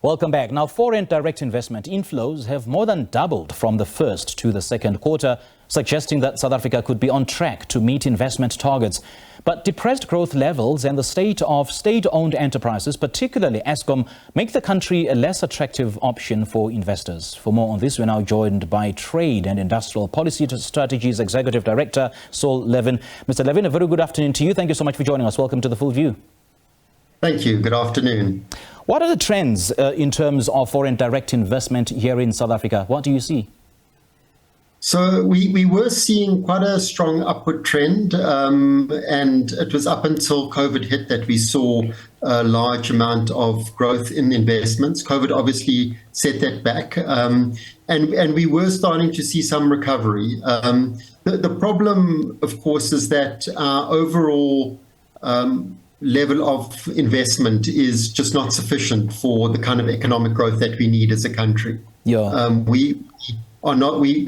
Welcome back. Now, foreign direct investment inflows have more than doubled from the first to the second quarter, suggesting that South Africa could be on track to meet investment targets. But depressed growth levels and the state of state-owned enterprises, particularly Eskom, make the country a less attractive option for investors. For more on this, we're now joined by Trade and Industrial Policy Strategies Executive Director, Saul Levin. Mr. Levin, a very good afternoon to you. Thank you so much for joining us. Welcome to The Full View. Thank you. Good afternoon. What are the trends in terms of foreign direct investment here in South Africa? What do you see? So we were seeing quite a strong upward trend, and it was up until COVID hit that we saw a large amount of growth in investments. COVID obviously set that back, and we were starting to see some recovery. The problem, of course, is that our overall level of investment is just not sufficient for the kind of economic growth that we need as a country. Yeah. We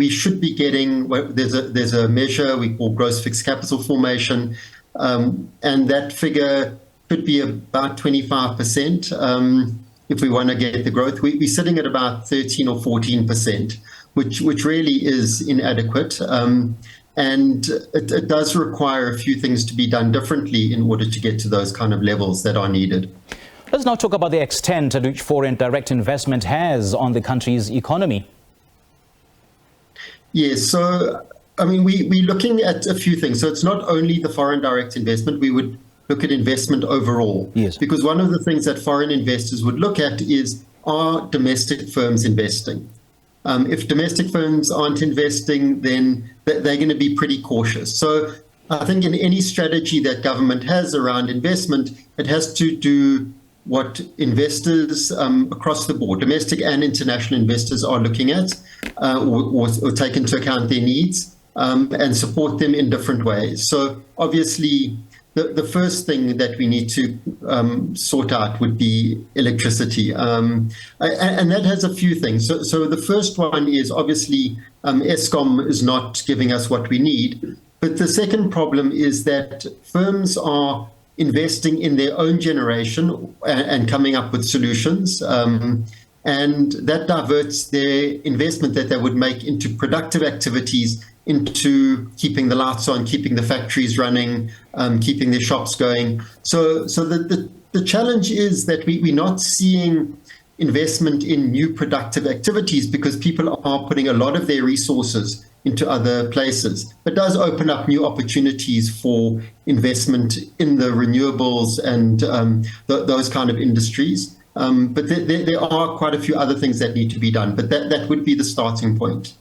should be getting, there's a measure we call gross fixed capital formation, and that figure could be about 25% if we want to get the growth. We're sitting at about 13 or 14%, which really is inadequate. And it does require a few things to be done differently in order to get to those kind of levels that are needed. Let's now talk about the extent to which foreign direct investment has on the country's economy. Yes, so, I mean, we're looking at a few things. So it's not only the foreign direct investment, we would look at investment overall. Yes. Because one of the things that foreign investors would look at is, are domestic firms investing? If domestic firms aren't investing, then they're going to be pretty cautious. So I think in any strategy that government has around investment, it has to do what investors across the board, domestic and international investors, are looking at or take into account their needs and support them in different ways. So obviously, the first thing that we need to sort out would be electricity. And that has a few things. So the first one is obviously Eskom is not giving us what we need. But the second problem is that firms are investing in their own generation and coming up with solutions. And that diverts their investment that they would make into productive activities, into keeping the lights on, keeping the factories running, keeping their shops going. So the challenge is that we're not seeing investment in new productive activities because people are putting a lot of their resources into other places. It does open up new opportunities for investment in the renewables and those kind of industries. But there are quite a few other things that need to be done, but that would be the starting point.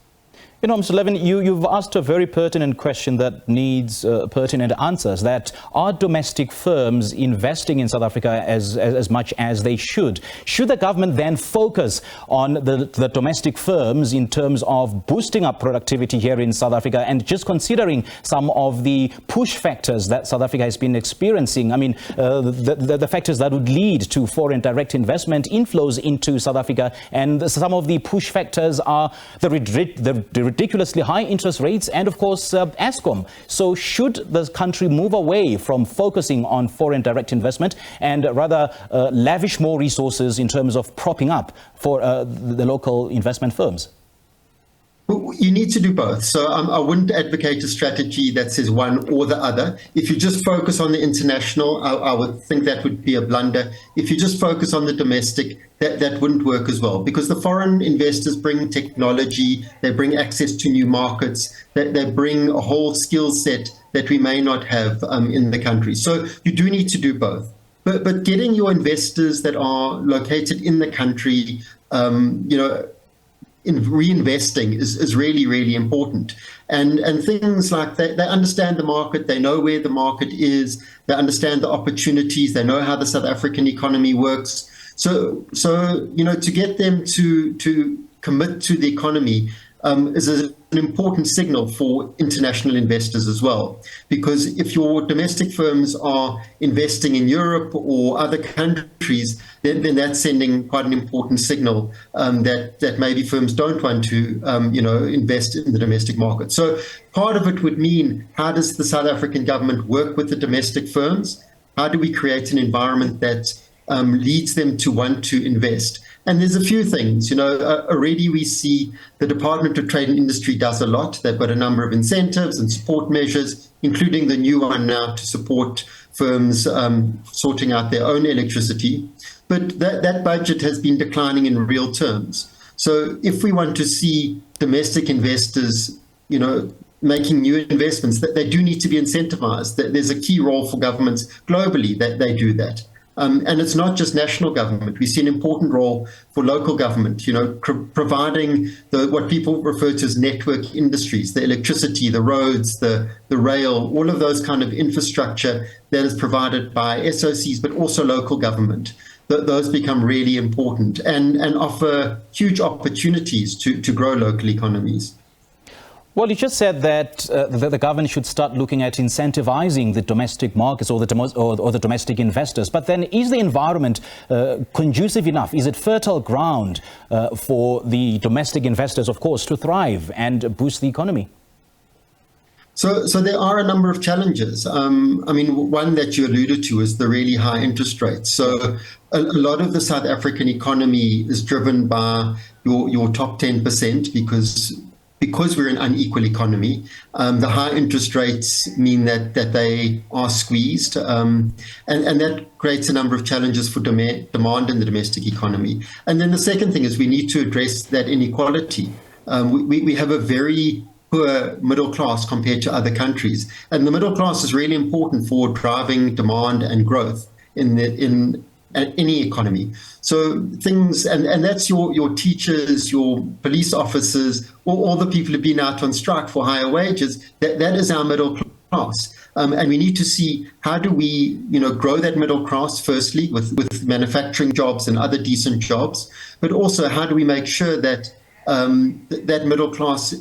You know, Mr. Levin, you've asked a very pertinent question that needs pertinent answers. That are domestic firms investing in South Africa as much as they should? Should the government then focus on the domestic firms in terms of boosting up productivity here in South Africa and just considering some of the push factors that South Africa has been experiencing? I mean, the factors that would lead to foreign direct investment inflows into South Africa, and some of the push factors are the ridiculously high interest rates and, of course, Eskom. So should the country move away from focusing on foreign direct investment and rather lavish more resources in terms of propping up for the local investment firms? You need to do both. So I wouldn't advocate a strategy that says one or the other. If you just focus on the international, I would think that would be a blunder. If you just focus on the domestic, that wouldn't work as well, because the foreign investors bring technology, they bring access to new markets, they bring a whole skill set that we may not have in the country. So you do need to do both. But getting your investors that are located in the country, in reinvesting is really, really important. And things like that, they understand the market, they know where the market is, they understand the opportunities, they know how the South African economy works. So to get them to commit to the economy is an important signal for international investors as well. Because if your domestic firms are investing in Europe or other countries, then that's sending quite an important signal that maybe firms don't want to invest in the domestic market. So part of it would mean, how does the South African government work with the domestic firms? How do we create an environment that leads them to want to invest. And there's a few things, already we see the Department of Trade and Industry does a lot. They've got a number of incentives and support measures, including the new one now to support firms sorting out their own electricity. But that budget has been declining in real terms. So if we want to see domestic investors, making new investments, that they do need to be incentivized. That there's a key role for governments globally that they do that. And it's not just national government. We see an important role for local government, providing what people refer to as network industries, the electricity, the roads, the rail, all of those kind of infrastructure that is provided by SOCs, but also local government. Those become really important and offer huge opportunities to grow local economies. Well, you just said that the government should start looking at incentivizing the domestic markets or the domestic investors. But then is the environment conducive enough? Is it fertile ground for the domestic investors, of course, to thrive and boost the economy? So there are a number of challenges. One that you alluded to is the really high interest rates. So a lot of the South African economy is driven by your top 10% because we're an unequal economy. The high interest rates mean that they are squeezed, and that creates a number of challenges for demand in the domestic economy. And then the second thing is we need to address that inequality. We have a very poor middle class compared to other countries, and the middle class is really important for driving demand and growth in any economy. So things, and that's your teachers, your police officers, all the people who've been out on strike for higher wages. That is our middle class. And we need to see how do we, grow that middle class, firstly, with manufacturing jobs and other decent jobs, but also how do we make sure that that middle class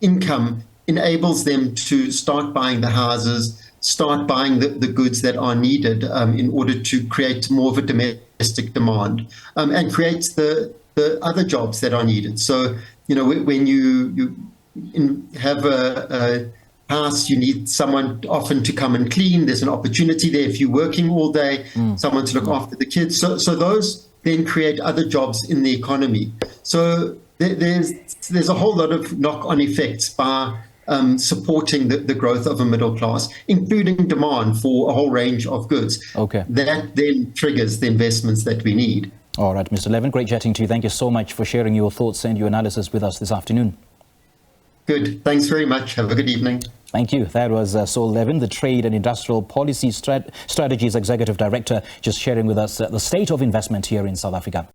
income enables them to start buying the houses, start buying the goods that are needed in order to create more of a domestic demand and create the other jobs that are needed. So, when you have a house, you need someone often to come and clean. There's an opportunity there if you're working all day, someone to look after the kids. So those then create other jobs in the economy. So there's a whole lot of knock-on effects by supporting the growth of a middle class, including demand for a whole range of goods. Okay. That then triggers the investments that we need. All right, Mr. Levin, great chatting to you. Thank you so much for sharing your thoughts and your analysis with us this afternoon. Good. Thanks very much. Have a good evening. Thank you. That was Saul Levin, the Trade and Industrial Policy Strategies Executive Director, just sharing with us the state of investment here in South Africa.